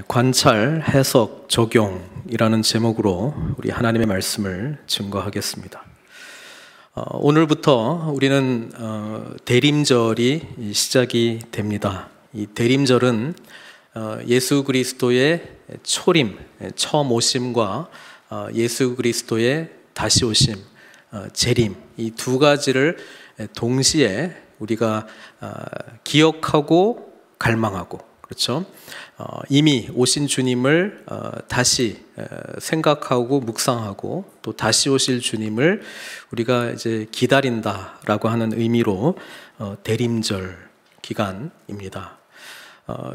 관찰, 해석, 적용이라는 제목으로 우리 하나님의 말씀을 증거하겠습니다. 오늘부터 우리는 대림절이 시작이 됩니다. 이 대림절은 예수 그리스도의 초림, 처음 오심과 예수 그리스도의 다시 오심, 재림, 이 두 가지를 동시에 우리가 기억하고 갈망하고, 그렇죠? 이미 오신 주님을 다시 생각하고 묵상하고 또 다시 오실 주님을 우리가 이제 기다린다라고 하는 의미로 대림절 기간입니다.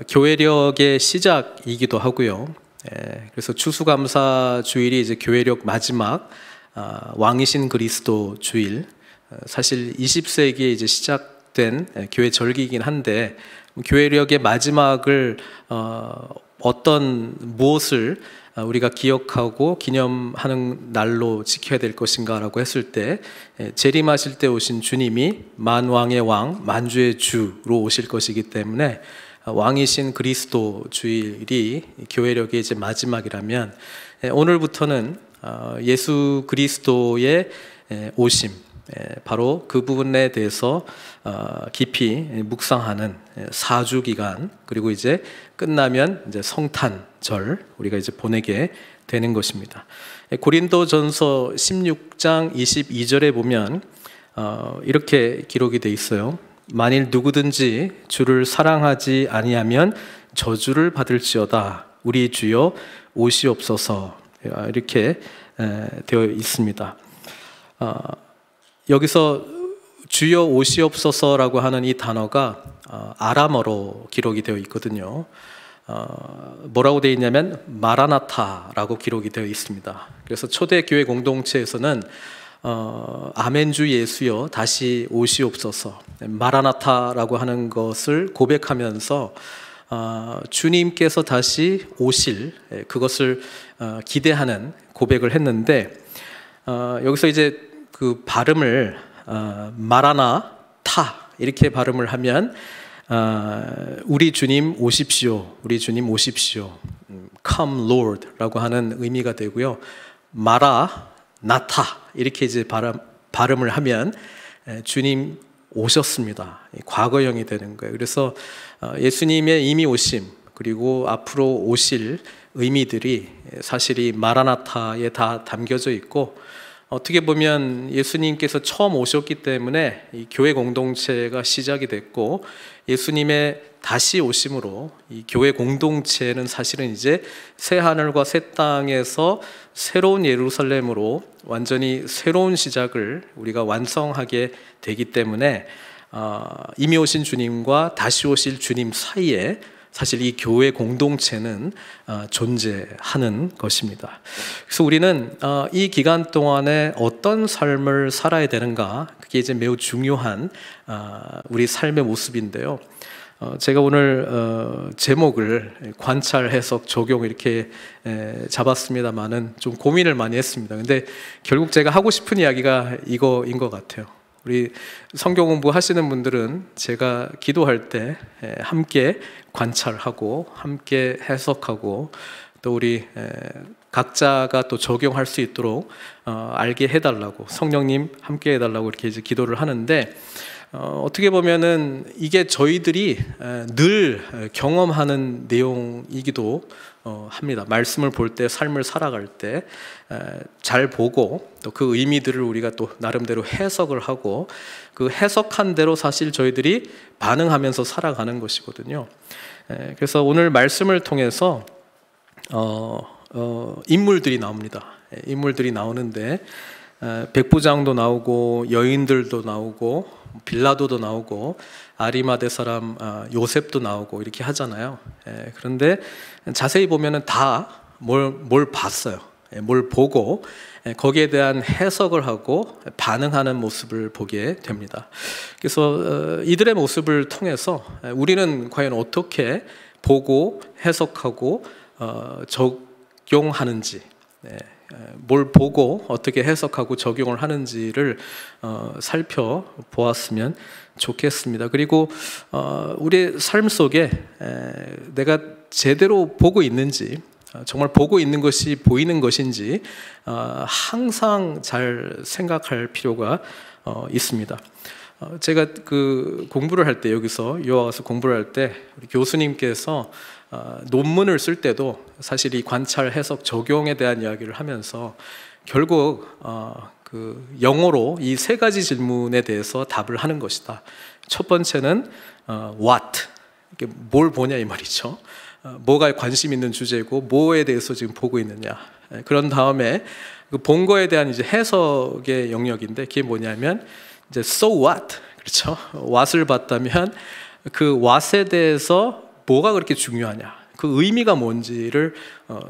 교회력의 시작이기도 하고요. 그래서 추수감사 주일이 이제 교회력 마지막 왕이신 그리스도 주일, 사실 20세기에 이제 시작된 교회 절기이긴 한데, 교회력의 마지막을 무엇을 우리가 기억하고 기념하는 날로 지켜야 될 것인가라고 했을 때, 재림하실 때 오신 주님이 만왕의 왕, 만주의 주로 오실 것이기 때문에 왕이신 그리스도 주일이 교회력의 이제 마지막이라면, 오늘부터는 예수 그리스도의 오심, 바로 그 부분에 대해서 깊이 묵상하는 4주 기간, 그리고 이제 끝나면 이제 성탄절 우리가 이제 보내게 되는 것입니다. 고린도전서 16장 22절에 보면 이렇게 기록이 돼 있어요. 만일 누구든지 주를 사랑하지 아니하면 저주를 받을지어다. 우리 주여 오시옵소서. 이렇게 되어 있습니다. 여기서 주여 오시옵소서라고 하는 이 단어가 아람어로 기록이 되어 있거든요. 뭐라고 되어 있냐면 마라나타라고 기록이 되어 있습니다. 그래서 초대교회 공동체에서는 아멘주 예수여 다시 오시옵소서, 마라나타라고 하는 것을 고백하면서 주님께서 다시 오실 그것을 기대하는 고백을 했는데, 여기서 이제 그 발음을 마라나타 이렇게 발음을 하면 우리 주님 오십시오, 우리 주님 오십시오, Come Lord 라고 하는 의미가 되고요. 마라나타 이렇게 이제 발음을 하면 주님 오셨습니다, 과거형이 되는 거예요. 그래서 예수님의 이미 오심 그리고 앞으로 오실 의미들이 사실 이 마라나타에 다 담겨져 있고, 어떻게 보면 예수님께서 처음 오셨기 때문에 이 교회 공동체가 시작이 됐고, 예수님의 다시 오심으로 이 교회 공동체는 사실은 이제 새 하늘과 새 땅에서 새로운 예루살렘으로 완전히 새로운 시작을 우리가 완성하게 되기 때문에 이미 오신 주님과 다시 오실 주님 사이에 사실 이 교회 공동체는 존재하는 것입니다. 그래서 우리는 이 기간 동안에 어떤 삶을 살아야 되는가, 그게 이제 매우 중요한 우리 삶의 모습인데요. 제가 오늘 제목을 관찰, 해석, 적용 이렇게 잡았습니다만은 좀 고민을 많이 했습니다. 근데 결국 제가 하고 싶은 이야기가 이거인 것 같아요. 우리 성경 공부하시는 분들은 제가 기도할 때 함께 관찰하고 함께 해석하고 또 우리 각자가 또 적용할 수 있도록 알게 해달라고, 성령님 함께 해달라고 이렇게 이제 기도를 하는데, 어떻게 보면은 이게 저희들이 늘 경험하는 내용이기도 합니다. 말씀을 볼 때, 삶을 살아갈 때 잘 보고 또 그 의미들을 우리가 또 나름대로 해석을 하고, 그 해석한 대로 사실 저희들이 반응하면서 살아가는 것이거든요. 그래서 오늘 말씀을 통해서 인물들이 나옵니다. 인물들이 나오는데 백부장도 나오고 여인들도 나오고 빌라도도 나오고 아리마대 사람 요셉도 나오고 이렇게 하잖아요. 그런데 자세히 보면은 다 뭘 봤어요. 뭘 보고 거기에 대한 해석을 하고 반응하는 모습을 보게 됩니다. 그래서 이들의 모습을 통해서 우리는 과연 어떻게 보고 해석하고 적용하는지, 뭘 보고 어떻게 해석하고 적용을 하는지를 살펴보았으면 좋겠습니다. 그리고 우리의 삶 속에 내가 제대로 보고 있는지, 정말 보고 있는 것이 보이는 것인지 항상 잘 생각할 필요가 있습니다. 제가 그 공부를 할 때, 여기서 유학 와서 공부를 할 때 우리 교수님께서 논문을 쓸 때도 사실 이 관찰, 해석, 적용에 대한 이야기를 하면서 결국 그 영어로 이 세 가지 질문에 대해서 답을 하는 것이다. 첫 번째는 what, 이게 뭘 보냐 이 말이죠. 뭐가 관심 있는 주제고 뭐에 대해서 지금 보고 있느냐. 그런 다음에 그 본 거에 대한 이제 해석의 영역인데, 그게 뭐냐면 이제 so what, 그렇죠? what을 봤다면 그 what에 대해서 뭐가 그렇게 중요하냐, 그 의미가 뭔지를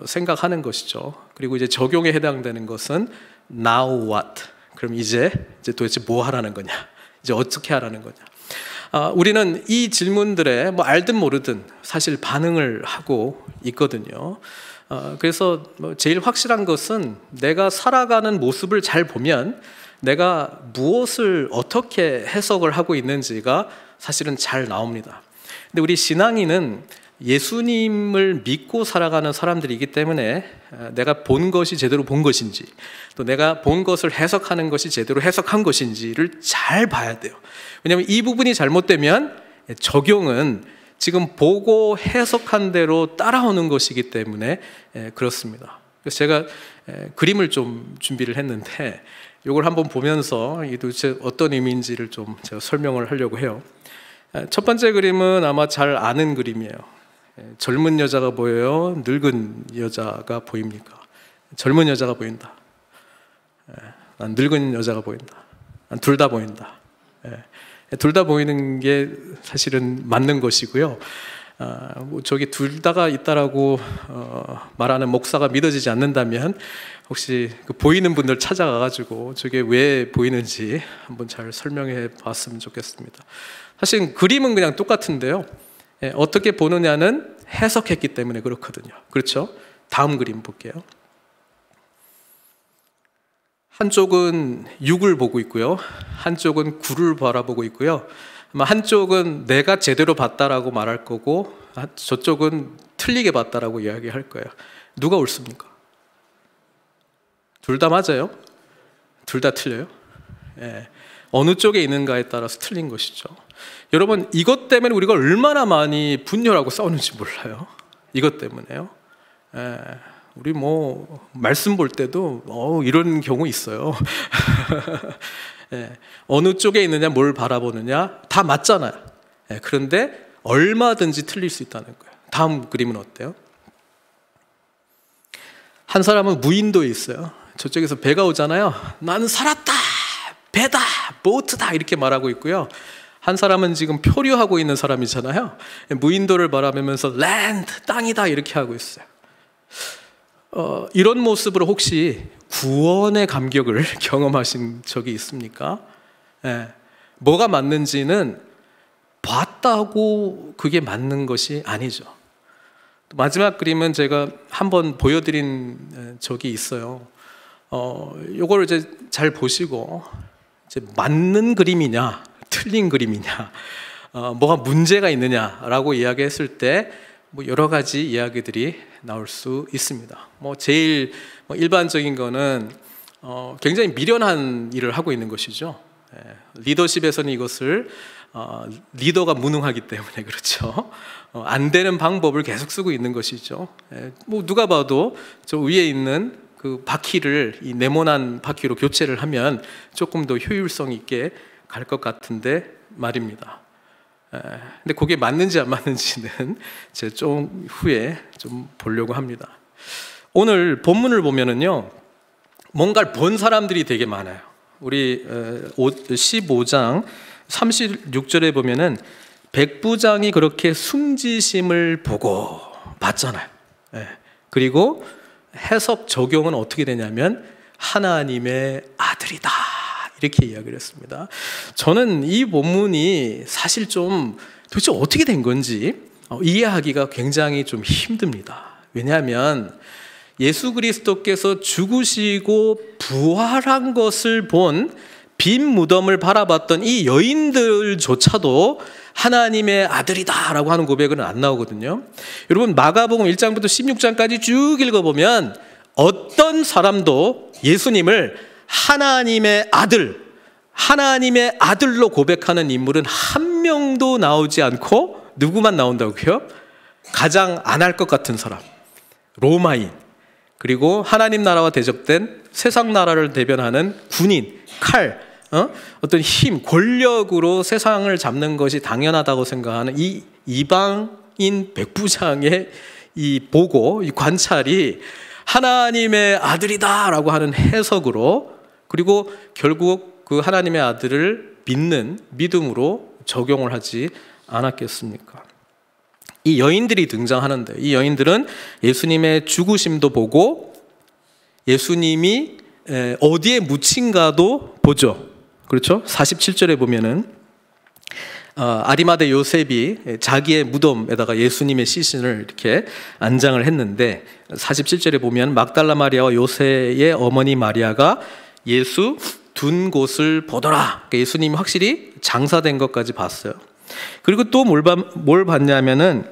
생각하는 것이죠. 그리고 이제 적용에 해당되는 것은 now what, 그럼 이제 도대체 뭐 하라는 거냐, 이제 어떻게 하라는 거냐. 우리는 이 질문들에 뭐 알든 모르든 사실 반응을 하고 있거든요. 그래서 제일 확실한 것은 내가 살아가는 모습을 잘 보면 내가 무엇을 어떻게 해석을 하고 있는지가 사실은 잘 나옵니다. 근데 우리 신앙인은 예수님을 믿고 살아가는 사람들이기 때문에 내가 본 것이 제대로 본 것인지, 또 내가 본 것을 해석하는 것이 제대로 해석한 것인지를 잘 봐야 돼요. 왜냐하면 이 부분이 잘못되면 적용은 지금 보고 해석한 대로 따라오는 것이기 때문에 그렇습니다. 그래서 제가 그림을 좀 준비를 했는데 이걸 한번 보면서 이게 도대체 어떤 의미인지를 좀 제가 설명을 하려고 해요. 첫 번째 그림은 아마 잘 아는 그림이에요. 젊은 여자가 보여요? 늙은 여자가 보입니까? 젊은 여자가 보인다. 난 늙은 여자가 보인다. 난 둘 다 보인다. 둘 다 보이는 게 사실은 맞는 것이고요. 뭐 저기 둘 다가 있다라고 말하는 목사가 믿어지지 않는다면 혹시 그 보이는 분들 찾아가가지고 저게 왜 보이는지 한번 잘 설명해 봤으면 좋겠습니다. 사실 그림은 그냥 똑같은데요. 어떻게 보느냐는 해석했기 때문에 그렇거든요. 그렇죠? 다음 그림 볼게요. 한쪽은 6을 보고 있고요. 한쪽은 9를 바라보고 있고요. 아마 한쪽은 내가 제대로 봤다라고 말할 거고 저쪽은 틀리게 봤다라고 이야기할 거예요. 누가 옳습니까? 둘 다 맞아요? 둘 다 틀려요? 어느 쪽에 있는가에 따라서 틀린 것이죠. 여러분, 이것 때문에 우리가 얼마나 많이 분열하고 싸우는지 몰라요. 이것 때문에요. 우리 뭐 말씀 볼 때도 이런 경우 있어요. 어느 쪽에 있느냐, 뭘 바라보느냐 다 맞잖아요. 그런데 얼마든지 틀릴 수 있다는 거예요. 다음 그림은 어때요? 한 사람은 무인도에 있어요. 저쪽에서 배가 오잖아요. 나는 살았다, 배다, 보트다 이렇게 말하고 있고요. 한 사람은 지금 표류하고 있는 사람이잖아요. 무인도를 바라보면서 랜드, 땅이다 이렇게 하고 있어요. 이런 모습으로 혹시 구원의 감격을 경험하신 적이 있습니까? 뭐가 맞는지는 봤다고 그게 맞는 것이 아니죠. 마지막 그림은 제가 한번 보여드린 적이 있어요. 요걸 이제 잘 보시고 이제 맞는 그림이냐 틀린 그림이냐, 뭐가 문제가 있느냐라고 이야기했을 때 뭐 여러 가지 이야기들이 나올 수 있습니다. 뭐 제일 일반적인 거는 굉장히 미련한 일을 하고 있는 것이죠. 리더십에서는 이것을 리더가 무능하기 때문에 그렇죠. 안 되는 방법을 계속 쓰고 있는 것이죠. 뭐 누가 봐도 저 위에 있는 그 바퀴를 이 네모난 바퀴로 교체를 하면 조금 더 효율성 있게 갈 것 같은데 말입니다. 근데 그게 맞는지 안 맞는지는 제가 좀 후에 좀 보려고 합니다. 오늘 본문을 보면은요, 뭔가를 본 사람들이 되게 많아요. 우리 15장 36절에 보면은 백부장이 그렇게 순지심을 보고 봤잖아요. 그리고 해석 적용은 어떻게 되냐면 하나님의 아들이다 이렇게 이야기를 했습니다. 저는 이 본문이 사실 좀 도대체 어떻게 된 건지 이해하기가 굉장히 좀 힘듭니다. 왜냐하면 예수 그리스도께서 죽으시고 부활한 것을 본 빈 무덤을 바라봤던 이 여인들조차도 하나님의 아들이다라고 하는 고백은 안 나오거든요. 여러분, 마가복음 1장부터 16장까지 쭉 읽어보면 어떤 사람도 예수님을 하나님의 아들로 고백하는 인물은 한 명도 나오지 않고 누구만 나온다고요? 가장 안 할 것 같은 사람, 로마인, 그리고 하나님 나라와 대적된 세상 나라를 대변하는 군인, 칼, 어떤 힘, 권력으로 세상을 잡는 것이 당연하다고 생각하는 이 이방인 백부장의 이 보고, 이 관찰이 하나님의 아들이다라고 하는 해석으로, 그리고 결국 그 하나님의 아들을 믿는 믿음으로 적용을 하지 않았겠습니까? 이 여인들이 등장하는데, 이 여인들은 예수님의 죽으심도 보고 예수님이 어디에 묻힌가도 보죠. 그렇죠? 47절에 보면은 아리마대 요셉이 자기의 무덤에다가 예수님의 시신을 이렇게 안장을 했는데, 47절에 보면 막달라 마리아와 요새의 어머니 마리아가 예수 둔 곳을 보더라. 그러니까 예수님이 확실히 장사된 것까지 봤어요. 그리고 또 뭘 봤냐면은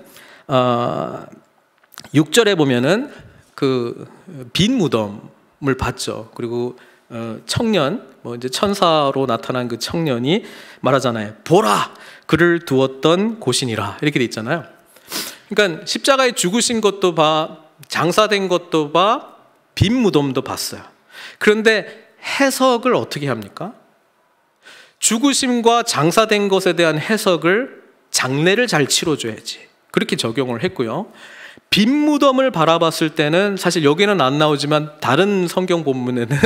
6절에 보면은 그 빈 무덤을 봤죠. 그리고 청년, 이제 천사로 나타난 그 청년이 말하잖아요. 보라, 그를 두었던 곳이니라, 이렇게 돼 있잖아요. 그러니까 십자가에 죽으신 것도 봐, 장사된 것도 봐, 빈 무덤도 봤어요. 그런데 해석을 어떻게 합니까? 죽으심과 장사된 것에 대한 해석을 장례를 잘 치러줘야지, 그렇게 적용을 했고요. 빈 무덤을 바라봤을 때는 사실 여기는 안 나오지만 다른 성경 본문에는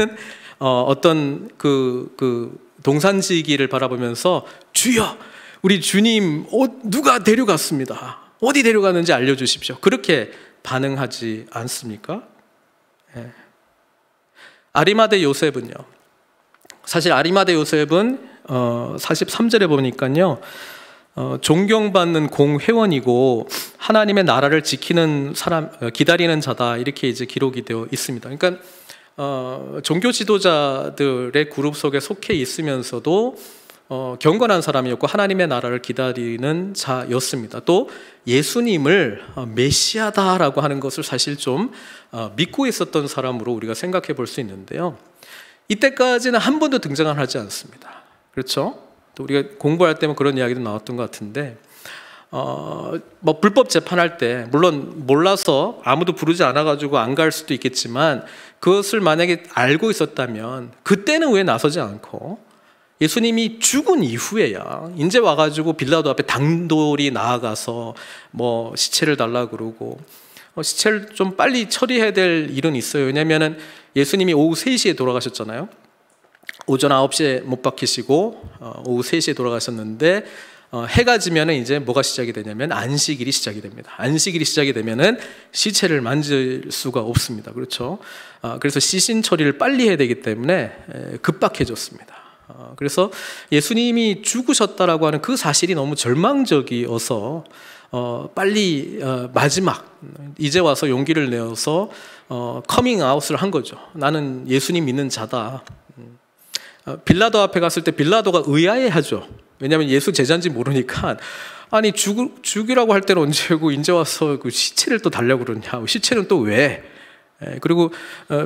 어떤 그 동산지기를 바라보면서 주여, 우리 주님 누가 데려갔습니다. 어디 데려갔는지 알려주십시오. 그렇게 반응하지 않습니까? 네. 아리마대 요셉은요. 사실 아리마대 요셉은 43절에 보니까요. 존경받는 공회원이고 하나님의 나라를 지키는 사람, 기다리는 자다, 이렇게 이제 기록이 되어 있습니다. 그러니까 종교 지도자들의 그룹 속에 속해 있으면서도 경건한 사람이었고 하나님의 나라를 기다리는 자였습니다. 또 예수님을 메시아다라고 하는 것을 사실 좀 믿고 있었던 사람으로 우리가 생각해 볼 수 있는데요. 이때까지는 한 번도 등장을 하지 않습니다. 그렇죠? 또 우리가 공부할 때면 그런 이야기도 나왔던 것 같은데, 불법 재판할 때 물론 몰라서 아무도 부르지 않아가지고 안 갈 수도 있겠지만, 그것을 만약에 알고 있었다면 그때는 왜 나서지 않고 예수님이 죽은 이후에야 이제 와가지고 빌라도 앞에 단돌이 나아가서 시체를 달라 그러고, 시체를 좀 빨리 처리해야 될 일은 있어요. 왜냐하면 예수님이 오후 3시에 돌아가셨잖아요. 오전 9시에 못 박히시고 오후 3시에 돌아가셨는데, 해가 지면 이제 뭐가 시작이 되냐면 안식일이 시작이 됩니다. 안식일이 시작이 되면은 시체를 만질 수가 없습니다. 그렇죠? 그래서 시신 처리를 빨리 해야 되기 때문에 급박해졌습니다. 그래서 예수님이 죽으셨다라고 하는 그 사실이 너무 절망적이어서 빨리 마지막 이제 와서 용기를 내어서 커밍아웃을 한 거죠. 나는 예수님 믿는 자다. 빌라도 앞에 갔을 때 빌라도가 의아해하죠. 왜냐하면 예수 제자인지 모르니까, 아니 죽이라고 할 때는 언제고 이제 와서 그 시체를 또 달라고 그러냐, 시체는 또 왜? 그리고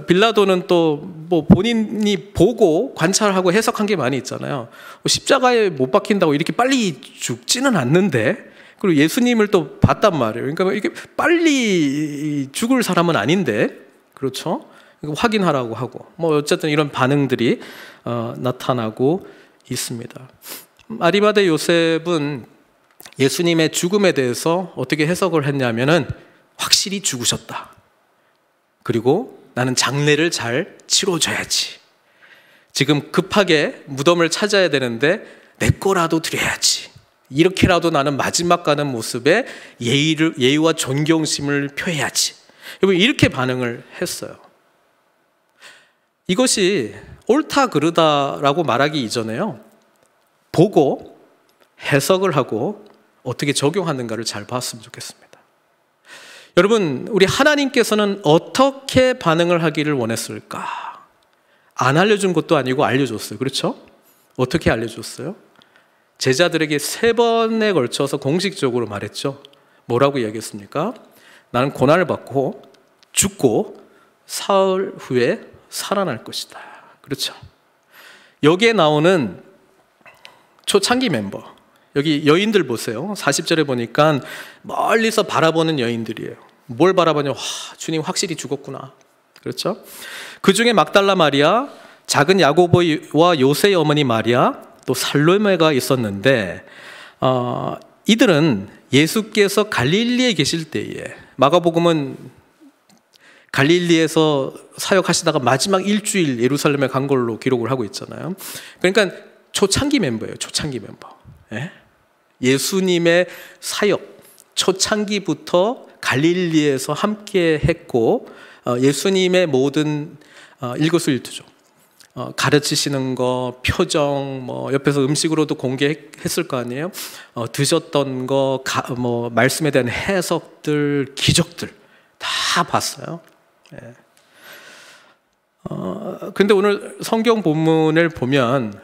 빌라도는 또 본인이 보고 관찰하고 해석한 게 많이 있잖아요. 십자가에 못 박힌다고 이렇게 빨리 죽지는 않는데, 그리고 예수님을 또 봤단 말이에요. 그러니까 이게 빨리 죽을 사람은 아닌데, 그렇죠? 확인하라고 하고, 어쨌든 이런 반응들이 나타나고 있습니다. 아리마대 요셉은 예수님의 죽음에 대해서 어떻게 해석을 했냐면은 확실히 죽으셨다. 그리고 나는 장례를 잘 치러줘야지. 지금 급하게 무덤을 찾아야 되는데 내 거라도 드려야지. 이렇게라도 나는 마지막 가는 모습에 예의와 존경심을 표해야지. 여러분, 이렇게 반응을 했어요. 이것이 옳다 그르다라고 말하기 이전에요, 보고 해석을 하고 어떻게 적용하는가를 잘 봤으면 좋겠습니다. 여러분, 우리 하나님께서는 어떻게 반응을 하기를 원했을까? 안 알려준 것도 아니고 알려줬어요. 그렇죠? 어떻게 알려줬어요? 제자들에게 3번에 걸쳐서 공식적으로 말했죠. 뭐라고 이야기했습니까? 나는 고난을 받고 죽고 사흘 후에 살아날 것이다. 그렇죠. 여기에 나오는 초창기 멤버, 여기 여인들 보세요. 40절에 보니까 멀리서 바라보는 여인들이에요. 뭘 바라보냐? 와, 주님 확실히 죽었구나. 그렇죠? 그 중에 막달라 마리아, 작은 야고보와 요새의 어머니 마리아, 또 살로메가 있었는데 이들은 예수께서 갈릴리에 계실 때에, 마가복음은 갈릴리에서 사역하시다가 마지막 일주일 예루살렘에 간 걸로 기록을 하고 있잖아요. 그러니까 초창기 멤버예요. 초창기 멤버. 예수님의 사역 초창기부터 갈릴리에서 함께 했고, 예수님의 모든 일거수일투족, 가르치시는 거, 표정, 뭐 옆에서 음식으로도 공개했을 거 아니에요. 드셨던 거, 말씀에 대한 해석들, 기적들 다 봤어요. 근데 오늘 성경 본문을 보면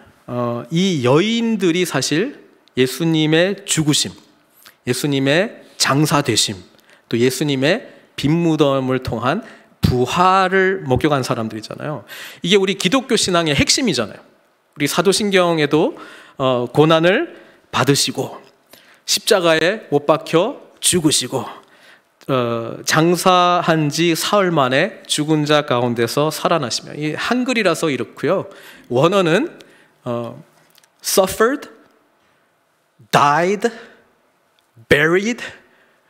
이 여인들이 사실 예수님의 죽으심, 예수님의 장사되심, 또 예수님의 빈 무덤을 통한 부활을 목격한 사람들이잖아요. 이게 우리 기독교 신앙의 핵심이잖아요. 우리 사도신경에도 고난을 받으시고 십자가에 못 박혀 죽으시고 장사한 지 사흘 만에 죽은 자 가운데서 살아나시며, 이 한글이라서 이렇고요. 원어는 suffered, died, buried,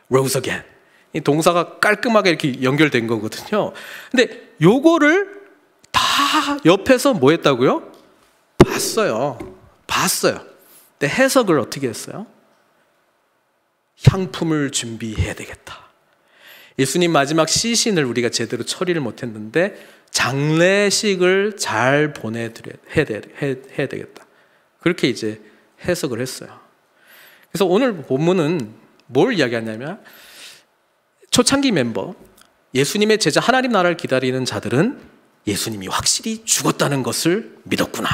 rose again. 이 동사가 깔끔하게 이렇게 연결된 거거든요. 근데 요거를 다 옆에서 뭐 했다고요? 봤어요. 근데 해석을 어떻게 했어요? 향품을 준비해야 되겠다. 예수님 마지막 시신을 우리가 제대로 처리를 못했는데 장례식을 잘 보내드려야 되겠다. 그렇게 이제 해석을 했어요. 그래서 오늘 본문은 뭘 이야기하냐면, 초창기 멤버, 예수님의 제자, 하나님 나라를 기다리는 자들은 예수님이 확실히 죽었다는 것을 믿었구나.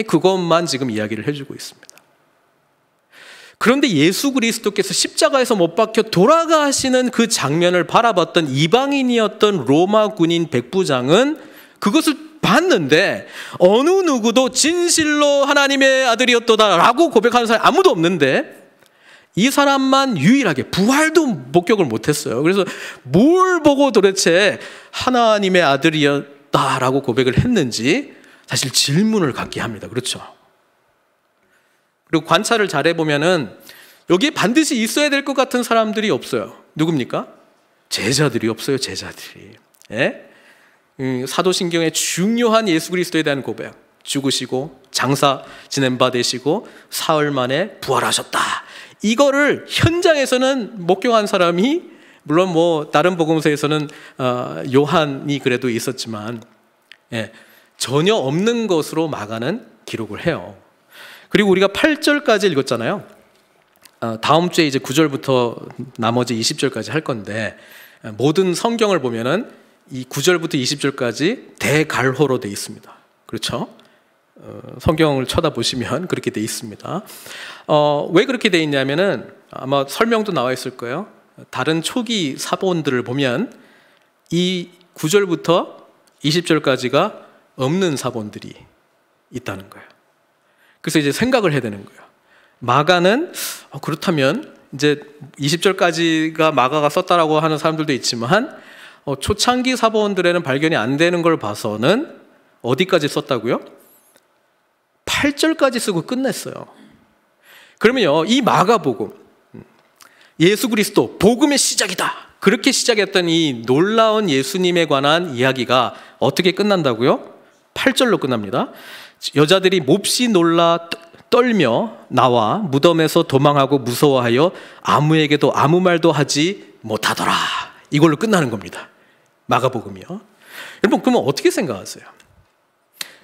그것만 지금 이야기를 해주고 있습니다. 그런데 예수 그리스도께서 십자가에서 못 박혀 돌아가시는 그 장면을 바라봤던 이방인이었던 로마 군인 백부장은 그것을 봤는데 어느 누구도 진실로 하나님의 아들이었도다라고 고백하는 사람이 아무도 없는데 이 사람만 유일하게 부활도 목격을 못했어요. 그래서 뭘 보고 도대체 하나님의 아들이었다라고 고백을 했는지 사실 질문을 갖게 합니다. 그렇죠? 그리고 관찰을 잘 해보면은 여기에 반드시 있어야 될 것 같은 사람들이 없어요. 누굽니까? 제자들이 없어요. 제자들이. 사도신경의 중요한 예수 그리스도에 대한 고백, 죽으시고 장사 지낸 바 되시고 사흘 만에 부활하셨다, 이거를 현장에서는 목격한 사람이, 물론 뭐 다른 복음서에서는 요한이 그래도 있었지만 전혀 없는 것으로 마가는 기록을 해요. 그리고 우리가 8절까지 읽었잖아요. 다음 주에 이제 9절부터 나머지 20절까지 할 건데, 모든 성경을 보면은 이 9절부터 20절까지 대갈호로 되어 있습니다. 그렇죠? 성경을 쳐다보시면 그렇게 되어 있습니다. 왜 그렇게 되어 있냐면은 아마 설명도 나와 있을 거예요. 다른 초기 사본들을 보면 이 9절부터 20절까지가 없는 사본들이 있다는 거예요. 그래서 이제 생각을 해야 되는 거예요. 마가는 그렇다면 이제 20절까지가 마가가 썼다라고 하는 사람들도 있지만 초창기 사본들에는 발견이 안 되는 걸 봐서는 어디까지 썼다고요? 8절까지 쓰고 끝냈어요. 그러면요, 이 마가복음, 예수 그리스도 복음의 시작이다, 그렇게 시작했던 이 놀라운 예수님에 관한 이야기가 어떻게 끝난다고요? 8절로 끝납니다. 여자들이 몹시 놀라 떨며 나와 무덤에서 도망하고 무서워하여 아무에게도 아무 말도 하지 못하더라. 이걸로 끝나는 겁니다. 마가복음이요. 여러분, 그러면 어떻게 생각하세요?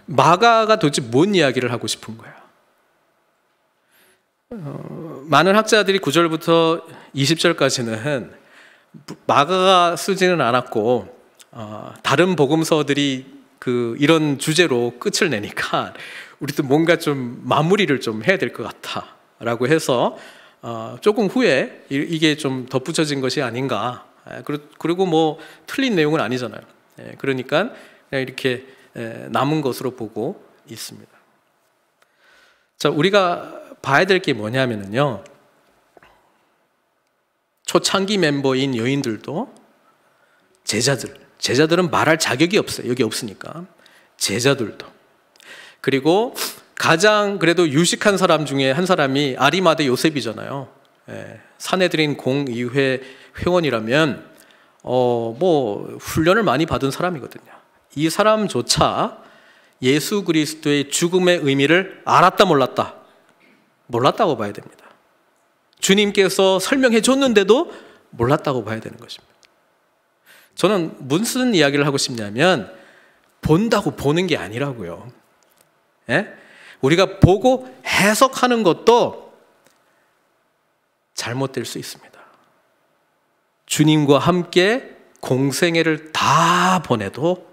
마가가 도대체 뭔 이야기를 하고 싶은 거예요? 많은 학자들이 9절부터 20절까지는 마가가 쓰지는 않았고 다른 복음서들이 이런 주제로 끝을 내니까 우리도 뭔가 좀 마무리를 좀 해야 될 것 같다라고 해서 조금 후에 이게 좀 덧붙여진 것이 아닌가. 그리고 뭐 틀린 내용은 아니잖아요. 그러니까 그냥 이렇게 남은 것으로 보고 있습니다. 자, 우리가 봐야 될 게 뭐냐면요, 초창기 멤버인 여인들도 제자들은 말할 자격이 없어요. 여기 없으니까. 제자들도. 그리고 가장 그래도 유식한 사람 중에 한 사람이 아리마대 요셉이잖아요. 사내들인 공의회 회원이라면 뭐 훈련을 많이 받은 사람이거든요. 이 사람조차 예수 그리스도의 죽음의 의미를 알았다 몰랐다? 몰랐다고 봐야 됩니다. 주님께서 설명해 줬는데도 몰랐다고 봐야 되는 것입니다. 저는 무슨 이야기를 하고 싶냐면, 본다고 보는 게 아니라고요. 우리가 보고 해석하는 것도 잘못될 수 있습니다. 주님과 함께 공생애를 다 보내도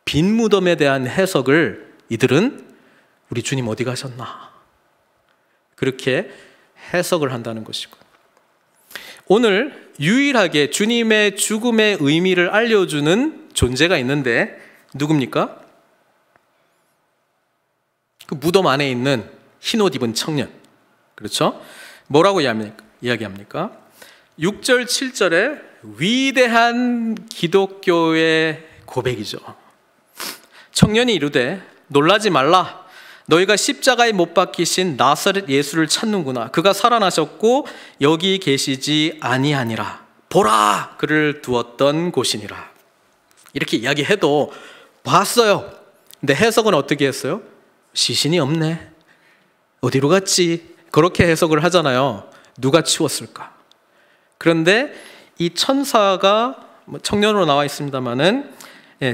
빈 무덤에 대한 해석을 이들은 우리 주님 어디 가셨나, 그렇게 해석을 한다는 것이고, 오늘 유일하게 주님의 죽음의 의미를 알려주는 존재가 있는데 누굽니까? 그 무덤 안에 있는 흰옷 입은 청년. 그렇죠? 뭐라고 이야기합니까? 6절 7절에 위대한 기독교의 고백이죠. 청년이 이르되 놀라지 말라. 너희가 십자가에 못 박히신 나사렛 예수를 찾는구나. 그가 살아나셨고 여기 계시지 아니하니라. 보라, 그를 두었던 곳이니라. 이렇게 이야기해도 봤어요. 근데 해석은 어떻게 했어요? 시신이 없네. 어디로 갔지? 그렇게 해석을 하잖아요. 누가 치웠을까? 그런데 이 천사가 청년으로 나와 있습니다마는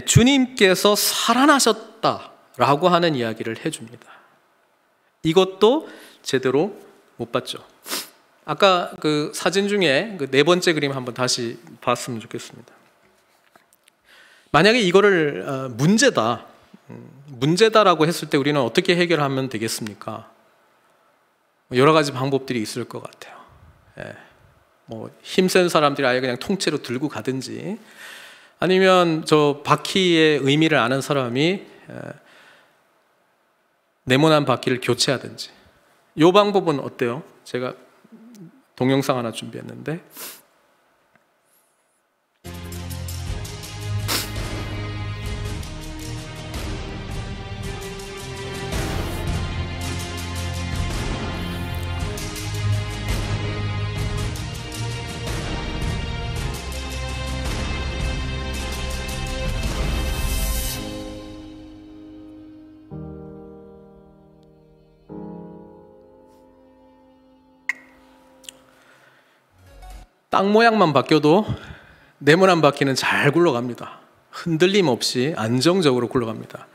주님께서 살아나셨다라고 하는 이야기를 해줍니다. 이것도 제대로 못 봤죠. 아까 그 사진 중에 그 네 번째 그림 한번 다시 봤으면 좋겠습니다. 만약에 이거를 문제다라고 했을 때 우리는 어떻게 해결하면 되겠습니까? 여러 가지 방법들이 있을 것 같아요. 뭐 힘센 사람들이 아예 그냥 통째로 들고 가든지, 아니면 저 바퀴의 의미를 아는 사람이 네모난 바퀴를 교체하든지. 이 방법은 어때요? 제가 동영상 하나 준비했는데, 땅 모양만 바뀌어도 네모난 바퀴는 잘 굴러갑니다. 흔들림 없이 안정적으로 굴러갑니다.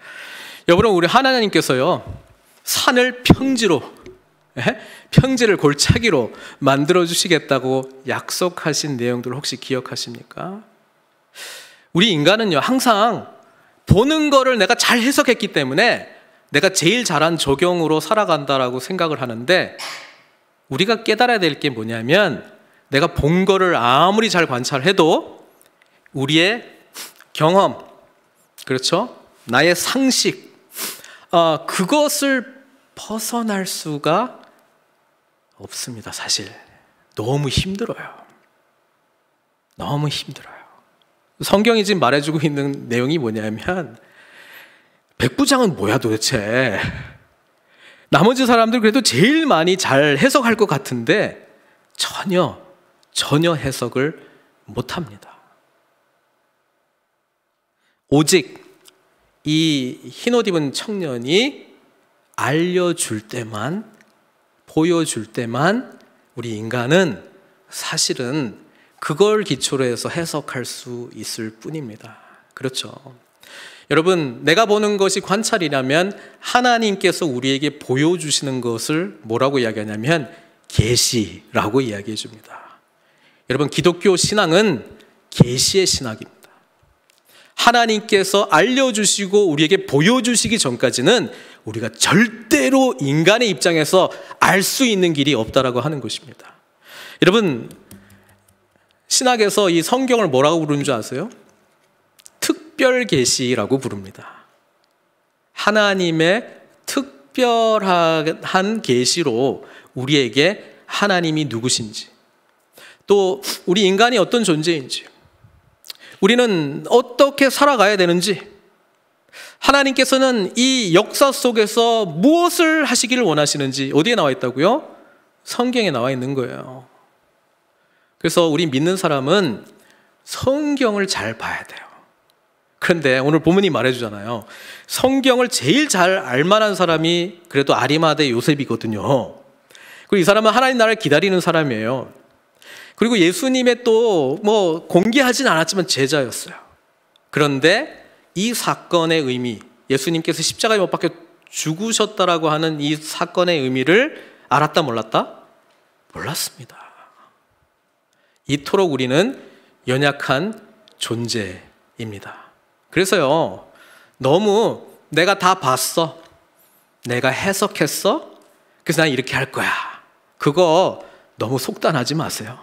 여러분, 우리 하나님께서요, 산을 평지를 골짜기로 만들어 주시겠다고 약속하신 내용들 혹시 기억하십니까? 우리 인간은요, 항상 보는 거를 내가 잘 해석했기 때문에 내가 제일 잘한 적용으로 살아간다라고 생각을 하는데, 우리가 깨달아야 될 게 뭐냐면, 내가 본 거를 아무리 잘 관찰해도 우리의 경험, 그렇죠? 나의 상식, 그것을 벗어날 수가 없습니다. 사실 너무 힘들어요. 너무 힘들어요. 성경이 지금 말해주고 있는 내용이 뭐냐면, 백부장은 뭐야 도대체? 나머지 사람들 그래도 제일 많이 잘 해석할 것 같은데 전혀 해석을 못합니다. 오직 이 흰옷 입은 청년이 알려줄 때만, 보여줄 때만 우리 인간은 사실은 그걸 기초로 해서 해석할 수 있을 뿐입니다. 그렇죠? 여러분, 내가 보는 것이 관찰이라면 하나님께서 우리에게 보여주시는 것을 뭐라고 이야기하냐면 계시라고 이야기해 줍니다. 여러분, 기독교 신앙은 계시의 신학입니다. 하나님께서 알려주시고 우리에게 보여주시기 전까지는 우리가 절대로 인간의 입장에서 알 수 있는 길이 없다라고 하는 것입니다. 여러분, 신학에서 이 성경을 뭐라고 부르는 줄 아세요? 특별 계시라고 부릅니다. 하나님의 특별한 계시로 우리에게 하나님이 누구신지, 또 우리 인간이 어떤 존재인지, 우리는 어떻게 살아가야 되는지, 하나님께서는 이 역사 속에서 무엇을 하시기를 원하시는지 어디에 나와 있다고요? 성경에 나와 있는 거예요. 그래서 우리 믿는 사람은 성경을 잘 봐야 돼요. 그런데 오늘 본문이 말해주잖아요. 성경을 제일 잘 알만한 사람이 그래도 아리마대 요셉이거든요. 그리고 이 사람은 하나님 나라를 기다리는 사람이에요. 그리고 예수님의 또 뭐 공개하진 않았지만 제자였어요. 그런데 이 사건의 의미, 예수님께서 십자가에 못 박혀 죽으셨다라고 하는 이 사건의 의미를 알았다 몰랐다? 몰랐습니다. 이토록 우리는 연약한 존재입니다. 그래서요, 너무 내가 다 봤어, 내가 해석했어, 그래서 난 이렇게 할 거야, 그거 너무 속단하지 마세요.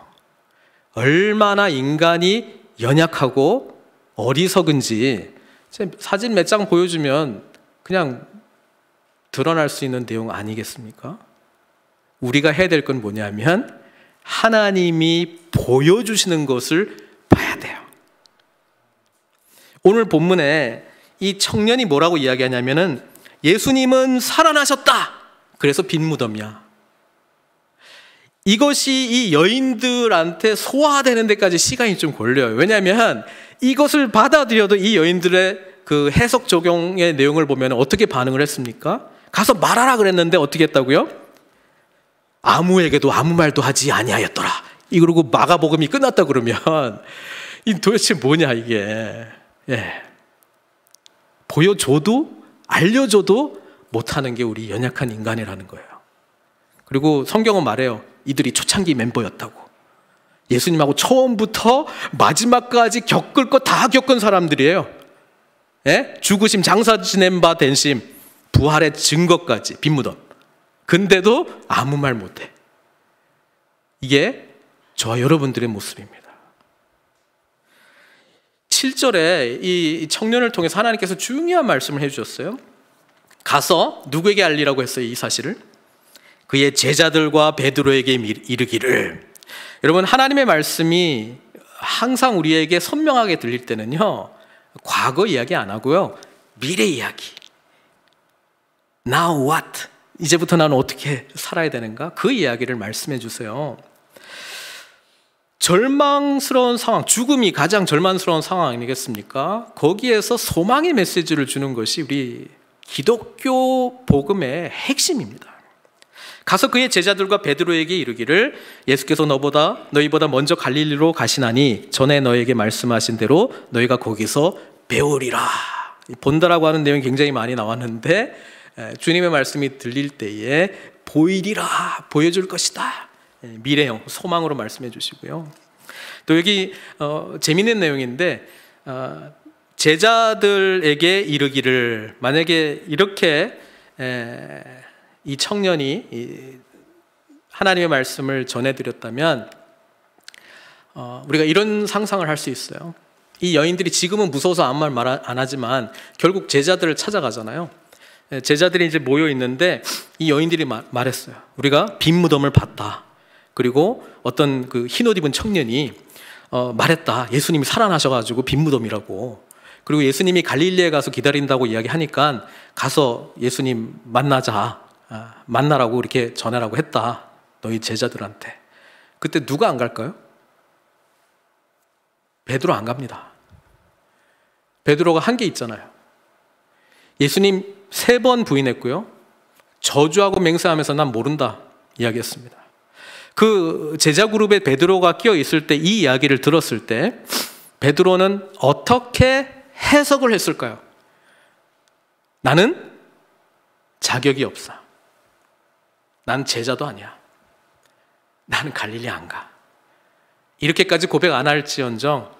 얼마나 인간이 연약하고 어리석은지 사진 몇 장 보여주면 그냥 드러날 수 있는 내용 아니겠습니까? 우리가 해야 될 건 뭐냐면 하나님이 보여주시는 것을 봐야 돼요. 오늘 본문에 이 청년이 뭐라고 이야기하냐면은 예수님은 살아나셨다, 그래서 빈 무덤이야. 이것이 이 여인들한테 소화되는 데까지 시간이 좀 걸려요. 왜냐하면 이것을 받아들여도 이 여인들의 그 해석 적용의 내용을 보면 어떻게 반응을 했습니까? 가서 말하라 그랬는데 어떻게 했다고요? 아무에게도 아무 말도 하지 아니하였더라. 이러고 마가복음이 끝났다 그러면 이 도대체 뭐냐 이게. 예. 보여줘도 알려줘도 못하는 게 우리 연약한 인간이라는 거예요. 그리고 성경은 말해요. 이들이 초창기 멤버였다고. 예수님하고 처음부터 마지막까지 겪을 거 다 겪은 사람들이에요. 예? 죽으심, 장사 지낸 바 된심, 부활의 증거까지, 빈무덤. 근데도 아무 말 못해. 이게 저와 여러분들의 모습입니다. 7절에 이 청년을 통해서 하나님께서 중요한 말씀을 해주셨어요. 가서 누구에게 알리라고 했어요, 이 사실을? 그의 제자들과 베드로에게 이르기를. 여러분, 하나님의 말씀이 항상 우리에게 선명하게 들릴 때는요, 과거 이야기 안 하고요, 미래 이야기. Now what? 이제부터 나는 어떻게 살아야 되는가? 그 이야기를 말씀해 주세요. 절망스러운 상황, 죽음이 가장 절망스러운 상황 아니겠습니까? 거기에서 소망의 메시지를 주는 것이 우리 기독교 복음의 핵심입니다. 가서 그의 제자들과 베드로에게 이르기를 예수께서 너희보다 먼저 갈릴리로 가시나니 전에 너에게 말씀하신 대로 너희가 거기서 배우리라. 본다라고 하는 내용이 굉장히 많이 나왔는데 주님의 말씀이 들릴 때에 보이리라, 보여줄 것이다. 미래형, 소망으로 말씀해 주시고요. 또 여기 재미있는 내용인데 제자들에게 이르기를, 만약에 이렇게 이 청년이 하나님의 말씀을 전해드렸다면 우리가 이런 상상을 할 수 있어요. 이 여인들이 지금은 무서워서 아무 말 안 하지만 결국 제자들을 찾아가잖아요. 제자들이 이제 모여 있는데 이 여인들이 말했어요. 우리가 빈 무덤을 봤다. 그리고 어떤 그 흰옷 입은 청년이 말했다. 예수님이 살아나셔가지고 빈 무덤이라고. 그리고 예수님이 갈릴리에 가서 기다린다고 이야기하니까 가서 예수님 만나라고 이렇게 전하라고 했다. 너희 제자들한테. 그때 누가 안 갈까요? 베드로 안 갑니다. 베드로가 한 게 있잖아요. 예수님 3번 부인했고요. 저주하고 맹세하면서 난 모른다 이야기했습니다. 그 제자 그룹에 베드로가 끼어 있을 때 이 이야기를 들었을 때 베드로는 어떻게 해석을 했을까요? 나는 자격이 없어. 난 제자도 아니야. 나는 갈릴리 안 가. 이렇게까지 고백 안 할지언정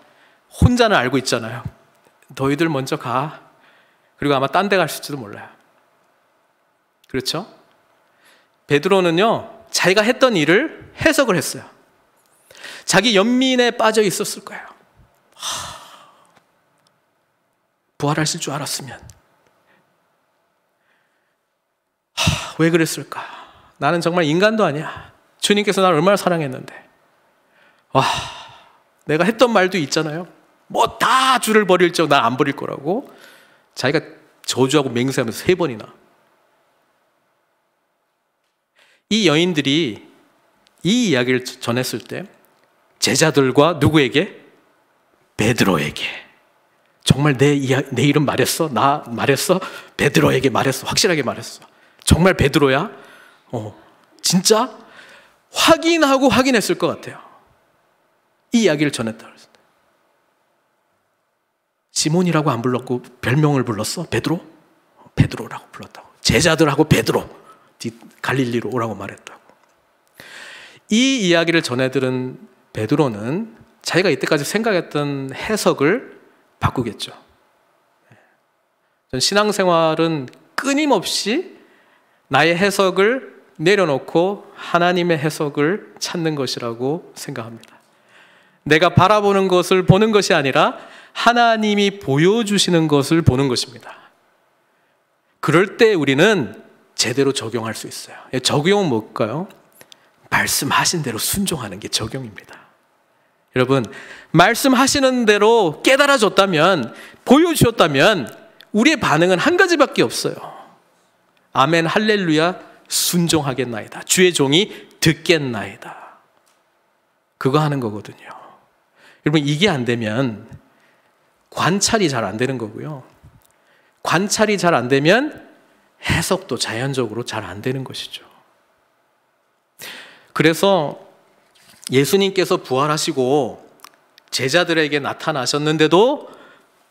혼자는 알고 있잖아요. 너희들 먼저 가. 그리고 아마 딴 데 갔을지도 몰라요. 그렇죠? 베드로는요, 자기가 했던 일을 해석을 했어요. 자기 연민에 빠져 있었을 거예요. 부활하실 줄 알았으면 왜 그랬을까? 나는 정말 인간도 아니야. 주님께서 나를 얼마나 사랑했는데. 내가 했던 말도 있잖아요. 뭐 다 주를 버릴지언정 난 안 버릴 거라고. 자기가 저주하고 맹세하면서 3번이나. 이 여인들이 이 이야기를 전했을 때 제자들과 누구에게? 베드로에게. 정말 내 이름 말했어? 나 말했어? 베드로에게 말했어. 확실하게 말했어. 정말 베드로야? 진짜? 확인하고 확인했을 것 같아요. 이 이야기를 전했다 그랬어요. 시몬이라고 안 불렀고 별명을 불렀어? 베드로? 베드로라고 불렀다고. 제자들하고 베드로, 갈릴리로 오라고 말했다고. 이 이야기를 전해들은 베드로는 자기가 이때까지 생각했던 해석을 바꾸겠죠. 신앙생활은 끊임없이 나의 해석을 내려놓고 하나님의 해석을 찾는 것이라고 생각합니다. 내가 바라보는 것을 보는 것이 아니라 하나님이 보여주시는 것을 보는 것입니다. 그럴 때 우리는 제대로 적용할 수 있어요. 적용은 뭘까요? 말씀하신 대로 순종하는 게 적용입니다. 여러분, 말씀하시는 대로 깨달아졌다면, 보여주셨다면 우리의 반응은 한 가지밖에 없어요. 아멘, 할렐루야, 순종하겠나이다. 주의 종이 듣겠나이다. 그거 하는 거거든요. 여러분, 이게 안 되면 관찰이 잘 안 되는 거고요. 관찰이 잘 안 되면 해석도 자연적으로 잘 안 되는 것이죠. 그래서 예수님께서 부활하시고 제자들에게 나타나셨는데도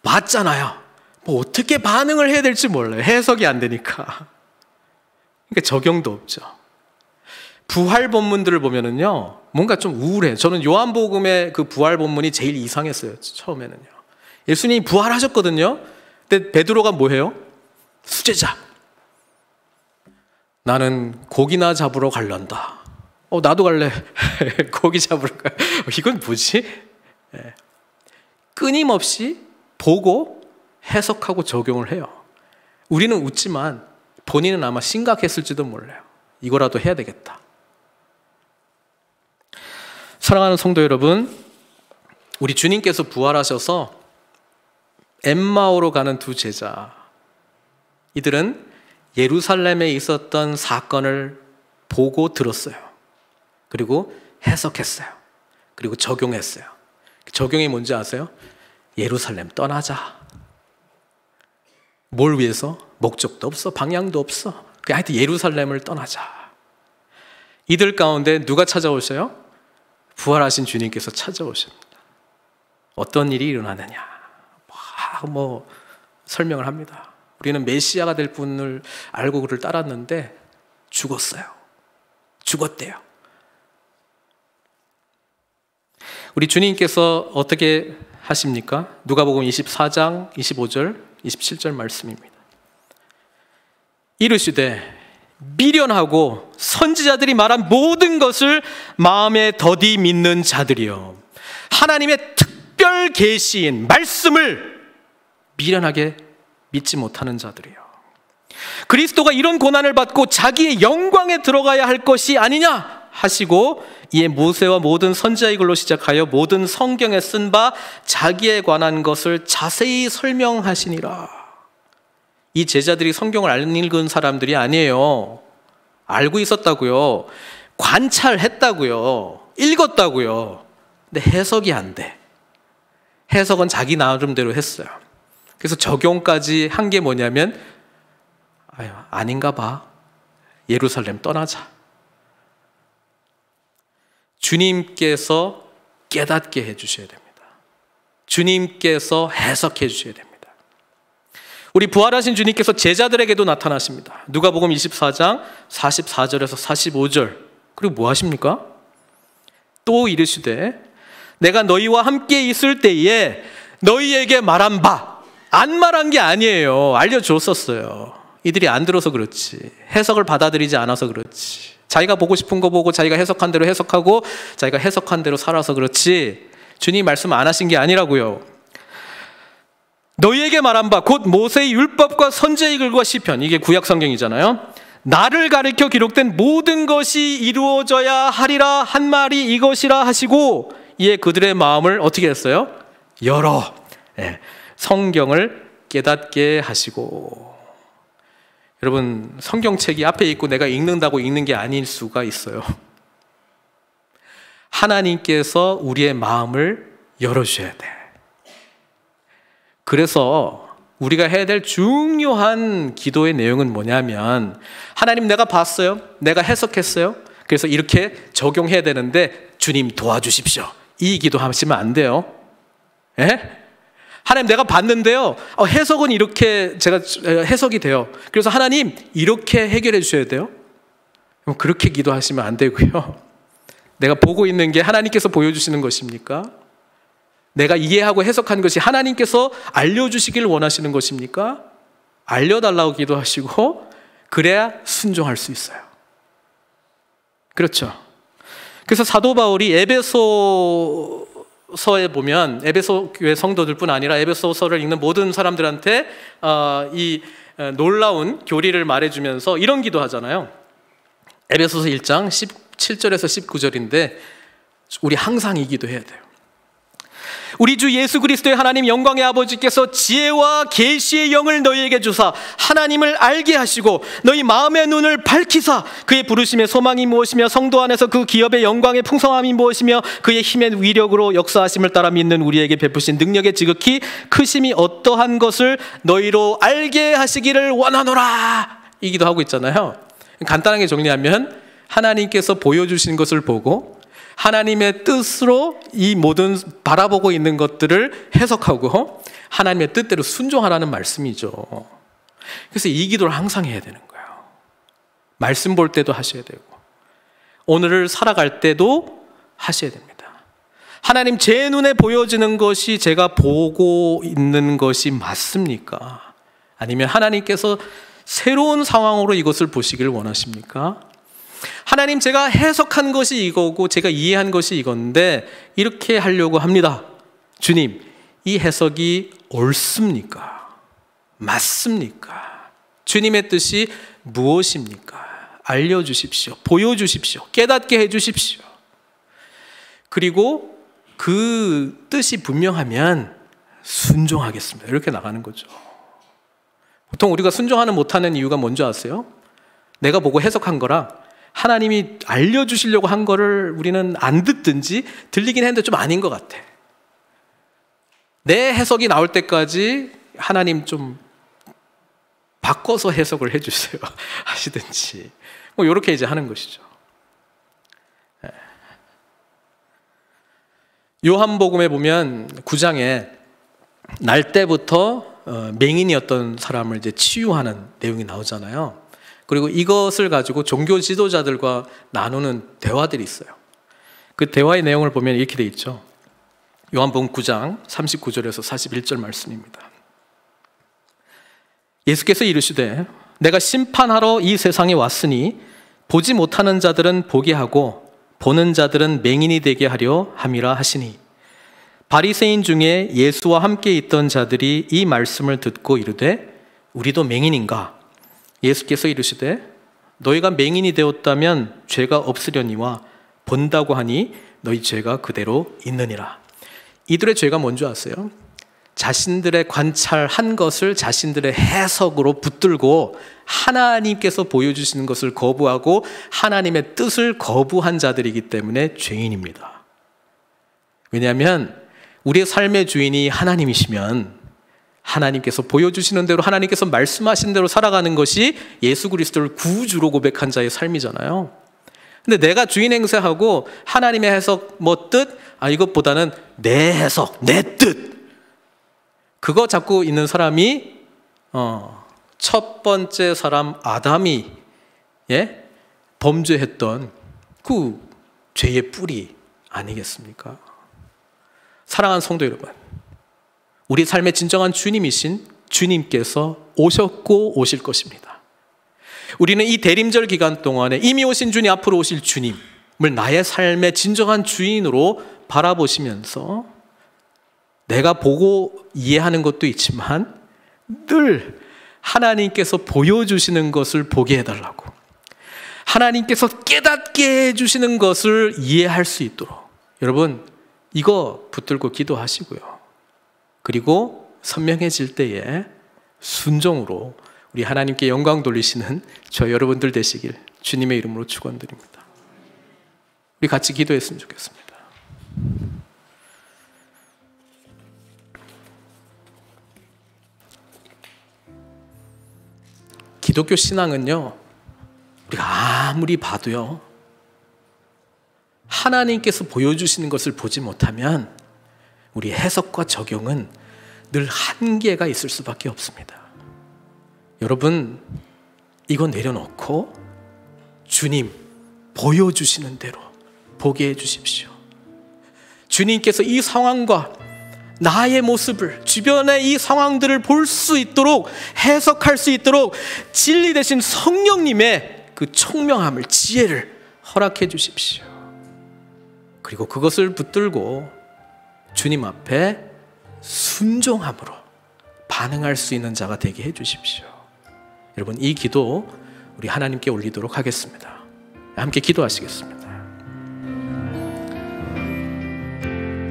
봤잖아요. 뭐 어떻게 반응을 해야 될지 몰라요. 해석이 안 되니까. 그러니까 적용도 없죠. 부활 본문들을 보면은요, 뭔가 좀 우울해요. 저는 요한복음의 그 부활 본문이 제일 이상했어요. 처음에는요. 예수님이 부활하셨거든요. 근데 베드로가 뭐해요? 수제자. 나는 고기나 잡으러 갈란다. 나도 갈래. 고기 잡으러 가. 이건 뭐지? 끊임없이 보고 해석하고 적용을 해요. 우리는 웃지만 본인은 아마 심각했을지도 몰라요. 이거라도 해야 되겠다. 사랑하는 성도 여러분, 우리 주님께서 부활하셔서 엠마오로 가는 두 제자, 이들은 예루살렘에 있었던 사건을 보고 들었어요. 그리고 해석했어요. 그리고 적용했어요. 적용이 뭔지 아세요? 예루살렘 떠나자. 뭘 위해서? 목적도 없어, 방향도 없어. 하여튼 예루살렘을 떠나자. 이들 가운데 누가 찾아오셔요? 부활하신 주님께서 찾아오십니다. 어떤 일이 일어나느냐? 뭐 설명을 합니다. 우리는 메시아가 될 분을 알고 그를 따랐는데 죽었어요. 죽었대요. 우리 주님께서 어떻게 하십니까? 누가복음 24장 25절 27절 말씀입니다. 이르시되 미련하고 선지자들이 말한 모든 것을 마음에 더디 믿는 자들이여, 하나님의 특별 계시인 말씀을 미련하게 믿지 못하는 자들이여, 그리스도가 이런 고난을 받고 자기의 영광에 들어가야 할 것이 아니냐 하시고, 이에 모세와 모든 선지자의 글로 시작하여 모든 성경에 쓴 바 자기에 관한 것을 자세히 설명하시니라. 이 제자들이 성경을 안 읽은 사람들이 아니에요. 알고 있었다고요. 관찰했다고요. 읽었다고요. 근데 해석이 안 돼. 해석은 자기 나름대로 했어요. 그래서 적용까지 한 게 뭐냐면, 아닌가 봐. 예루살렘 떠나자. 주님께서 깨닫게 해주셔야 됩니다. 주님께서 해석해 주셔야 됩니다. 우리 부활하신 주님께서 제자들에게도 나타나십니다. 누가복음 24장 44절에서 45절. 그리고 뭐 하십니까? 또 이르시되 내가 너희와 함께 있을 때에 너희에게 말한 바, 안 말한 게 아니에요. 알려줬었어요. 이들이 안 들어서 그렇지. 해석을 받아들이지 않아서 그렇지. 자기가 보고 싶은 거 보고 자기가 해석한 대로 해석하고 자기가 해석한 대로 살아서 그렇지. 주님이 말씀 안 하신 게 아니라고요. 너희에게 말한 바 곧 모세의 율법과 선지의 글과 시편, 이게 구약 성경이잖아요. 나를 가리켜 기록된 모든 것이 이루어져야 하리라 한 말이 이것이라 하시고, 이에 그들의 마음을 어떻게 했어요? 열어 성경을 깨닫게 하시고. 여러분, 성경책이 앞에 있고 내가 읽는다고 읽는 게 아닐 수가 있어요. 하나님께서 우리의 마음을 열어주셔야 돼. 그래서 우리가 해야 될 중요한 기도의 내용은 뭐냐면, 하나님 내가 봤어요. 내가 해석했어요. 그래서 이렇게 적용해야 되는데 주님 도와주십시오. 이 기도 하시면 안 돼요. 예? 하나님 내가 봤는데요. 해석은 이렇게 제가 해석이 돼요. 그래서 하나님 이렇게 해결해 주셔야 돼요. 그렇게 기도하시면 안 되고요. 내가 보고 있는 게 하나님께서 보여주시는 것입니까? 내가 이해하고 해석한 것이 하나님께서 알려주시길 원하시는 것입니까? 알려달라고 기도하시고 그래야 순종할 수 있어요. 그렇죠. 그래서 사도 바울이 에베소서에 보면, 에베소 교회 성도들뿐 아니라 에베소서를 읽는 모든 사람들한테 이 놀라운 교리를 말해주면서 이런 기도하잖아요. 에베소서 1장 17절에서 19절인데 우리 항상 이 기도해야 돼요. 우리 주 예수 그리스도의 하나님 영광의 아버지께서 지혜와 계시의 영을 너희에게 주사 하나님을 알게 하시고 너희 마음의 눈을 밝히사 그의 부르심의 소망이 무엇이며 성도 안에서 그 기업의 영광의 풍성함이 무엇이며 그의 힘의 위력으로 역사하심을 따라 믿는 우리에게 베푸신 능력의 지극히 크심이 어떠한 것을 너희로 알게 하시기를 원하노라. 이 기도하고 있잖아요. 간단하게 정리하면 하나님께서 보여주신 것을 보고 하나님의 뜻으로 이 모든 바라보고 있는 것들을 해석하고 하나님의 뜻대로 순종하라는 말씀이죠. 그래서 이 기도를 항상 해야 되는 거예요. 말씀 볼 때도 하셔야 되고 오늘을 살아갈 때도 하셔야 됩니다. 하나님, 제 눈에 보여지는 것이 제가 보고 있는 것이 맞습니까? 아니면 하나님께서 새로운 상황으로 이것을 보시길 원하십니까? 하나님, 제가 해석한 것이 이거고 제가 이해한 것이 이건데 이렇게 하려고 합니다. 주님, 이 해석이 옳습니까? 맞습니까? 주님의 뜻이 무엇입니까? 알려주십시오. 보여주십시오. 깨닫게 해주십시오. 그리고 그 뜻이 분명하면 순종하겠습니다. 이렇게 나가는 거죠. 보통 우리가 순종하는 못하는 이유가 뭔지 아세요? 내가 보고 해석한 거라 하나님이 알려주시려고 한 거를 우리는 안 듣든지 들리긴 했는데 좀 아닌 것 같아. 내 해석이 나올 때까지 하나님 좀 바꿔서 해석을 해주세요 하시든지 뭐 이렇게 이제 하는 것이죠. 요한복음에 보면 9장에 날 때부터 맹인이었던 사람을 이제 치유하는 내용이 나오잖아요. 그리고 이것을 가지고 종교 지도자들과 나누는 대화들이 있어요. 그 대화의 내용을 보면 이렇게 돼 있죠. 요한복음 9장 39절에서 41절 말씀입니다. 예수께서 이르시되 내가 심판하러 이 세상에 왔으니 보지 못하는 자들은 보게 하고 보는 자들은 맹인이 되게 하려 함이라 하시니, 바리새인 중에 예수와 함께 있던 자들이 이 말씀을 듣고 이르되 우리도 맹인인가? 예수께서 이르시되 너희가 맹인이 되었다면 죄가 없으려니와 본다고 하니 너희 죄가 그대로 있느니라. 이들의 죄가 뭔지 아세요? 자신들의 관찰한 것을 자신들의 해석으로 붙들고 하나님께서 보여주시는 것을 거부하고 하나님의 뜻을 거부한 자들이기 때문에 죄인입니다. 왜냐하면 우리의 삶의 주인이 하나님이시면 하나님께서 보여주시는 대로 하나님께서 말씀하신 대로 살아가는 것이 예수 그리스도를 구주로 고백한 자의 삶이잖아요. 근데 내가 주인 행세하고 하나님의 해석 뜻 이것보다는 내 해석, 내 뜻 그거 잡고 있는 사람이 첫 번째 사람 아담이 범죄했던 그 죄의 뿌리 아니겠습니까? 사랑하는 성도 여러분, 우리 삶의 진정한 주님이신 주님께서 오셨고 오실 것입니다. 우리는 이 대림절 기간 동안에 이미 오신 주님, 앞으로 오실 주님을 나의 삶의 진정한 주인으로 바라보시면서 내가 보고 이해하는 것도 있지만 늘 하나님께서 보여주시는 것을 보게 해달라고, 하나님께서 깨닫게 해주시는 것을 이해할 수 있도록 여러분 이거 붙들고 기도하시고요. 그리고 선명해질 때에 순종으로 우리 하나님께 영광 돌리시는 저 여러분들 되시길 주님의 이름으로 축원드립니다. 우리 같이 기도했으면 좋겠습니다. 기독교 신앙은요, 우리가 아무리 봐도요, 하나님께서 보여주시는 것을 보지 못하면 우리 해석과 적용은 늘 한계가 있을 수밖에 없습니다. 여러분, 이거 내려놓고 주님 보여주시는 대로 보게 해주십시오. 주님께서 이 상황과 나의 모습을, 주변의 이 상황들을 볼 수 있도록, 해석할 수 있도록 진리 대신 성령님의 그 총명함을, 지혜를 허락해 주십시오. 그리고 그것을 붙들고 주님 앞에 순종함으로 반응할 수 있는 자가 되게 해 주십시오. 여러분, 이 기도 우리 하나님께 올리도록 하겠습니다. 함께 기도하시겠습니다.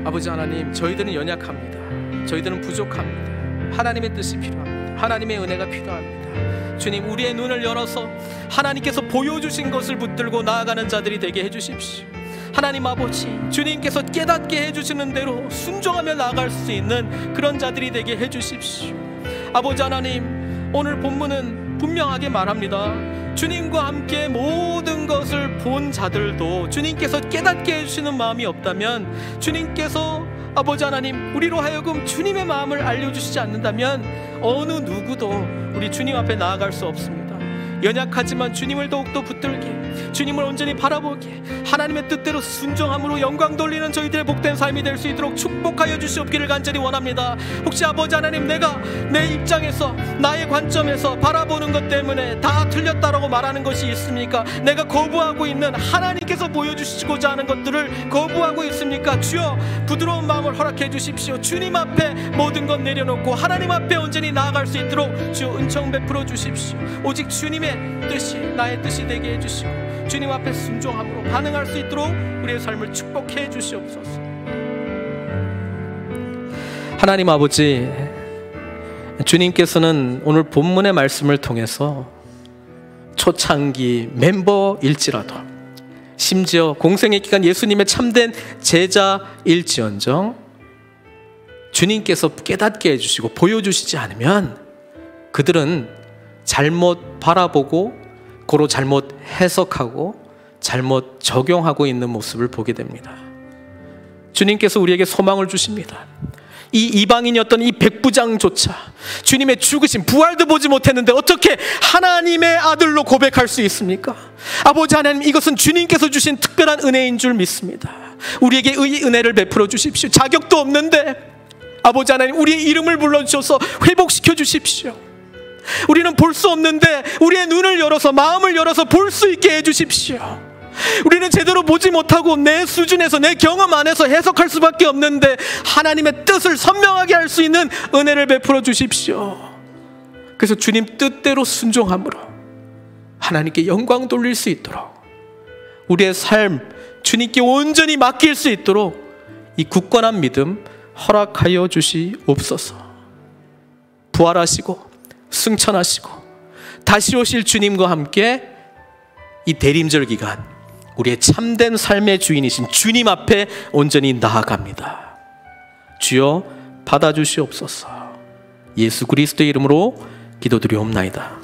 아버지 하나님, 저희들은 연약합니다. 저희들은 부족합니다. 하나님의 뜻이 필요합니다. 하나님의 은혜가 필요합니다. 주님, 우리의 눈을 열어서 하나님께서 보여주신 것을 붙들고 나아가는 자들이 되게 해주십시오. 하나님 아버지, 주님께서 깨닫게 해주시는 대로 순종하며 나아갈 수 있는 그런 자들이 되게 해주십시오. 아버지 하나님, 오늘 본문은 분명하게 말합니다. 주님과 함께 모든 것을 본 자들도 주님께서 깨닫게 해주시는 마음이 없다면, 주님께서 아버지 하나님 우리로 하여금 주님의 마음을 알려주시지 않는다면 어느 누구도 우리 주님 앞에 나아갈 수 없습니다. 연약하지만 주님을 더욱더 붙들게, 주님을 온전히 바라보게, 하나님의 뜻대로 순종함으로 영광 돌리는 저희들의 복된 삶이 될 수 있도록 축복하여 주시옵기를 간절히 원합니다. 혹시 아버지 하나님, 내가 내 입장에서, 나의 관점에서 바라보는 것 때문에 다 틀렸다라고 말하는 것이 있습니까? 내가 거부하고 있는 하나님께서 보여주시고자 하는 것들을 거부하고 있습니까? 주여, 부드러운 마음을 허락해 주십시오. 주님 앞에 모든 것 내려놓고 하나님 앞에 온전히 나아갈 수 있도록 주여 은총 베풀어 주십시오. 오직 주님의 뜻이 나의 뜻이 되게 해주시고 주님 앞에 순종함으로 반응할 수 있도록 우리의 삶을 축복해 주시옵소서. 하나님 아버지, 주님께서는 오늘 본문의 말씀을 통해서 초창기 멤버일지라도, 심지어 공생의 기간 예수님의 참된 제자일지언정 주님께서 깨닫게 해주시고 보여주시지 않으면 그들은 잘못 바라보고 고로 잘못 해석하고 잘못 적용하고 있는 모습을 보게 됩니다. 주님께서 우리에게 소망을 주십니다. 이 이방인이었던 이 백부장조차 주님의 죽으심, 부활도 보지 못했는데 어떻게 하나님의 아들로 고백할 수 있습니까? 아버지 하나님, 이것은 주님께서 주신 특별한 은혜인 줄 믿습니다. 우리에게 이 은혜를 베풀어 주십시오. 자격도 없는데 아버지 하나님, 우리의 이름을 불러주셔서 회복시켜 주십시오. 우리는 볼 수 없는데 우리의 눈을 열어서, 마음을 열어서 볼 수 있게 해주십시오. 우리는 제대로 보지 못하고 내 수준에서, 내 경험 안에서 해석할 수밖에 없는데 하나님의 뜻을 선명하게 할 수 있는 은혜를 베풀어 주십시오. 그래서 주님 뜻대로 순종함으로 하나님께 영광 돌릴 수 있도록, 우리의 삶 주님께 온전히 맡길 수 있도록 이 굳건한 믿음 허락하여 주시옵소서. 부활하시고 승천하시고 다시 오실 주님과 함께 이 대림절 기간 우리의 참된 삶의 주인이신 주님 앞에 온전히 나아갑니다. 주여 받아주시옵소서. 예수 그리스도의 이름으로 기도드리옵나이다.